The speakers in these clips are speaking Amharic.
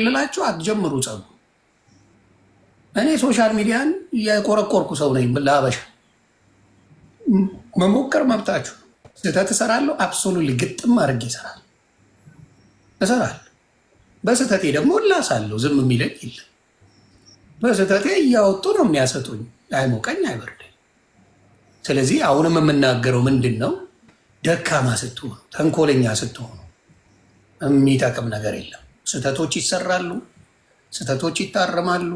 ልላችሁ አትጀምሩ ጸቡ። እኔ ሶሻል ሚዲያን የቆረቆርኩ ሰው ነኝ። ለሀበሻ መሞከር መብታችሁ። ስህተት እሰራለሁ፣ አብሶሉትሊ ግጥም አድርጌ እሰራለሁ። በስህተቴ ደግሞ እላሳለሁ። ዝም የሚለኝ የለም። በስህተቴ እያወጡ ነው የሚያሰጡኝ። አይሞቀኝ አይበርደኝ። ስለዚህ አሁንም የምናገረው ምንድን ነው? ደካማ ስትሆኑ፣ ተንኮለኛ ስትሆኑ የሚጠቅም ነገር የለም። ስህተቶች ይሰራሉ፣ ስህተቶች ይታረማሉ፣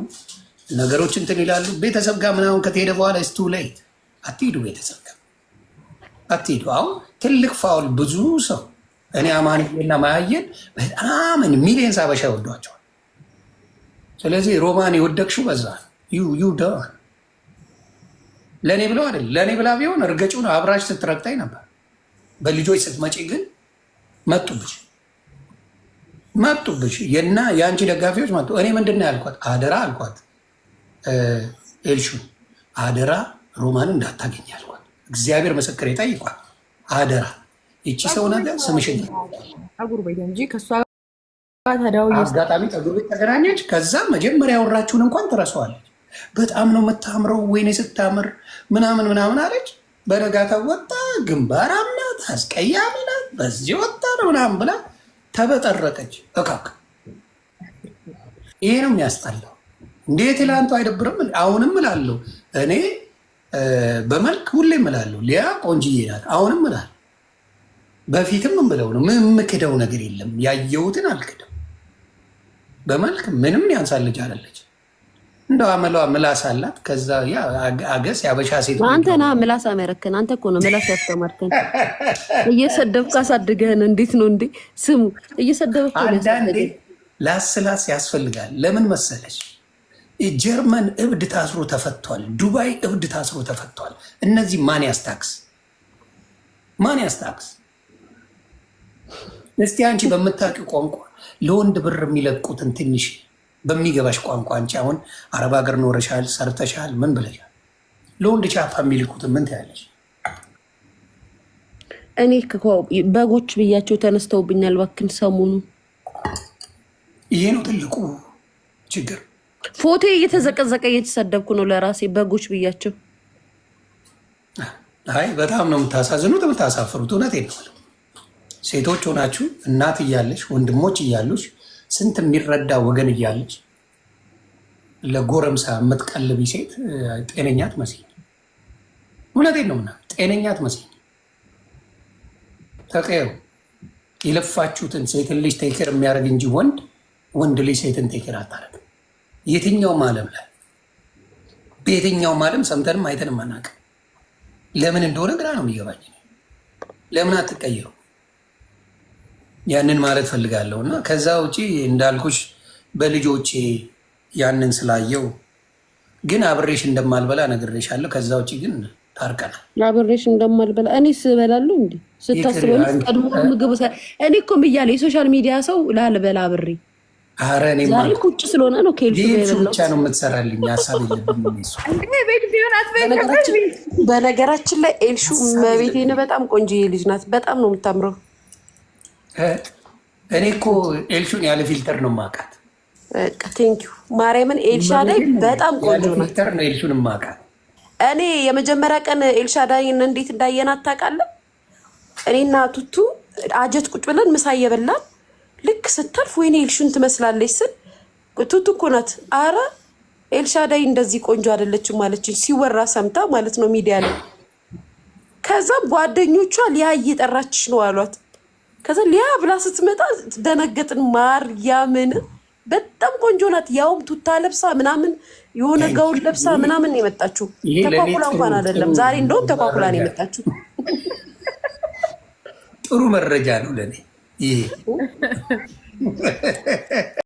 ነገሮች እንትን ይላሉ። ቤተሰብ ጋር ምናምን ከተሄደ በኋላ ስቱ ላይት አትሂዱ፣ ቤተሰብ ጋር አትሂዱ። አሁን ትልቅ ፋውል ብዙ ሰው እኔ አማንና ማያየን በጣም ሚሊየንስ አበሻ ይወዷቸዋል። ስለዚህ ሮማን የወደቅሽው በዛ ዩ ደዋል ለእኔ ብለው አይደል፣ ለእኔ ብላ ቢሆን እርገጩን አብራሽ ስትረግጣኝ ነበር። በልጆች ስትመጪ ግን መጡብሽ የና የአንቺ ደጋፊዎች መጡ። እኔ ምንድን ነው ያልኳት? አደራ አልኳት፣ ኤልሹን አደራ ሮማን እንዳታገኝ ያልኳት። እግዚአብሔር ምስክር ይጠይቋል። አደራ ይቺ ሰው ነገር ስምሽን አጋጣሚ ጠጉር ቤት ተገናኘች። ከዛ መጀመሪያ ያወራችሁን እንኳን ትረሳዋለች። በጣም ነው የምታምረው፣ ወይኔ ስታምር ምናምን ምናምን አለች። በነጋታ ወጣ፣ ግንባራም ናት፣ አስቀያሚ ናት፣ በዚህ ወጣ ነው ምናምን ብላ ተበጠረቀች። እካክ ይሄ ነው የሚያስጠላው። እንዴት ላንቱ አይደብርም? አሁንም እላለሁ እኔ በመልክ ሁሌም እላለሁ ሊያ ቆንጅዬ ናት። አሁንም እላለሁ በፊትም እምለው ነው። የምክደው ነገር የለም። ያየሁትን አልክደው። በመልክ ምንም ያንሳል ልጅ አለች። እንደው አመሏ ምላስ አላት። ከዛ አገስ ያበሻ ሴት አንተና ምላስ አመረከን። አንተ እኮ ነው ምላስ ያስተማርከን። እየሰደብክ አሳድገህን። እንዴት ነው እንዴ? ስሙ እየሰደብክ አንዳንዴ ላስላስ ያስፈልጋል። ለምን መሰለች? ጀርመን እብድ ታስሮ ተፈቷል። ዱባይ እብድ ታስሮ ተፈቷል። እነዚህ ማን ያስታክስ? ማን ያስታክስ? እስቲ አንቺ በምታውቂው ቋንቋ ለወንድ ብር የሚለቁትን ትንሽ በሚገባሽ ቋንቋ አንቺ አሁን አረብ ሀገር ኖረሻል፣ ሰርተሻል፣ ምን ብለሻል? ለወንድ ቻፓ የሚልኩትን ምን ትያለሽ? እኔ በጎች ብያቸው ተነስተውብኛል። እባክህን ሰሞኑ ይሄ ነው ትልቁ ችግር። ፎቶ እየተዘቀዘቀ እየተሰደብኩ ነው ለራሴ በጎች ብያቸው። አይ በጣም ነው የምታሳዝኑት፣ የምታሳፍሩት። እውነቴን ነው። ሴቶች ሆናችሁ እናት እያለሽ ወንድሞች እያሉሽ ስንት የሚረዳ ወገን እያለች ለጎረምሳ የምትቀልቢ ሴት ጤነኛ አትመስይኝ። እውነቴን ነው። ጤነኛ አትመስይኝ። ተቀየሩ። የለፋችሁትን ሴትን ልጅ ቴክር የሚያደርግ እንጂ ወንድ ልጅ ሴትን ቴክር አታደርግም። የትኛውም ዓለም ላይ በየትኛውም ዓለም ሰምተንም አይተንም አናውቅም። ለምን እንደሆነ ግራ ነው የሚገባኝ። ለምን አትቀየሩ? ያንን ማለት ፈልጋለሁ። እና ከዛ ውጪ እንዳልኩሽ በልጆቼ ያንን ስላየው ግን አብሬሽ እንደማልበላ ነግሬሻለሁ። ከዛ ውጪ ግን ታርቀናል። አብሬሽ እንደማልበላ እኔ ስበላለሁ እንዲ ስታስበው ቀድሞ ምግብ እኔ እኮ ብያለሁ። የሶሻል ሚዲያ ሰው ላልበላ አብሬ ዛሬ ቁጭ ስለሆነ ነው። ከኤልሹ ብቻ ነው የምትሰራልኝ። ሀሳብ የለብኝም። በነገራችን ላይ ኤልሹ መቤቴን በጣም ቆንጆዬ ልጅ ናት። በጣም ነው የምታምረው። እኔ እኮ ኤልሹን ያለ ፊልተር ነው የማውቃት። ቴንኪው ማርያምን። ኤልሻዳይ በጣም ቆንጆ ናት። ፊልተር ነው ኤልሹን የማውቃት። እኔ የመጀመሪያ ቀን ኤልሻዳይን እንዴት እንዳየናት ታውቃለህ? እኔና ቱቱ አጀት ቁጭ ብለን ምሳ እየበላን ልክ ስታልፍ ወይኔ ኤልሹን ትመስላለች ስል ቱቱ እኮ ናት። አረ ኤልሻዳይ እንደዚህ ቆንጆ አይደለችም ማለችኝ። ሲወራ ሰምታ ማለት ነው ሚዲያ ላይ። ከዛም ጓደኞቿ ሊያ እየጠራችሽ ነው አሏት። ከዛ ሊያ ብላ ስትመጣ ደነገጥን። ማርያምን በጣም ቆንጆ ናት። ያውም ቱታ ለብሳ ምናምን የሆነ ጋውን ለብሳ ምናምን የመጣችው ተኳኩላ እንኳን አይደለም። ዛሬ እንደውም ተኳኩላ ነው የመጣችው። ጥሩ መረጃ ነው ለኔ ይሄ።